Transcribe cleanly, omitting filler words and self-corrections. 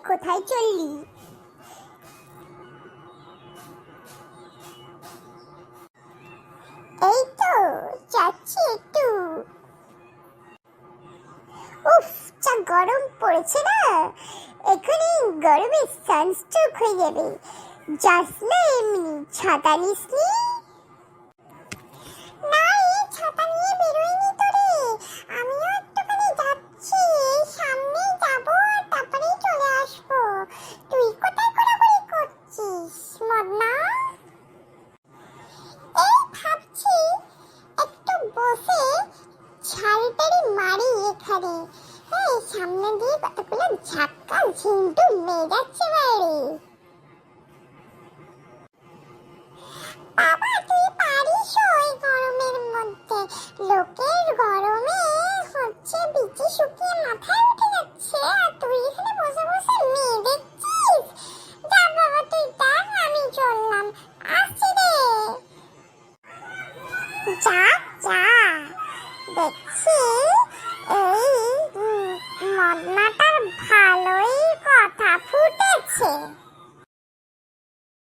কোথায় চললি? এই তো যাচ্ছি একটু। উফ, যা গরম পড়েছে না, এখানে গরমে সানস্ট্রোক হয়ে যাবে। যাস না এমনি, ছাতা নিসনি? না, এই ছাতা নিয়ে বেরোইনি তো রে। আমিও একটুখানি যাচ্ছি, সামনেই যাবো আর তারপরেই চলে আসবো। তুই কোথায় ঘোরাঘুরি করছিস মদনা? এই ভাবছি একটু বসে ঝালটারি মারি এখানে। এই সামনে দিয়ে কতগুলো ঝাক্কা ঝিন্টু মেয়ে যাচ্ছে বাইরে। বাবা, তুই পারিস ওই গরমের মধ্যে? লোকের গরমে হচ্ছে বিচি শুকিয়ে মাথায় উঠে যাচ্ছে, আর তুই এখানে বসে বসে মেয়ে দেখছিস? যা বাবা, তুই দেখ, আমি চললাম, আসছি রে। যা যা, দেখছি এই মদনাটার ভালোই কথা ফুটেছে।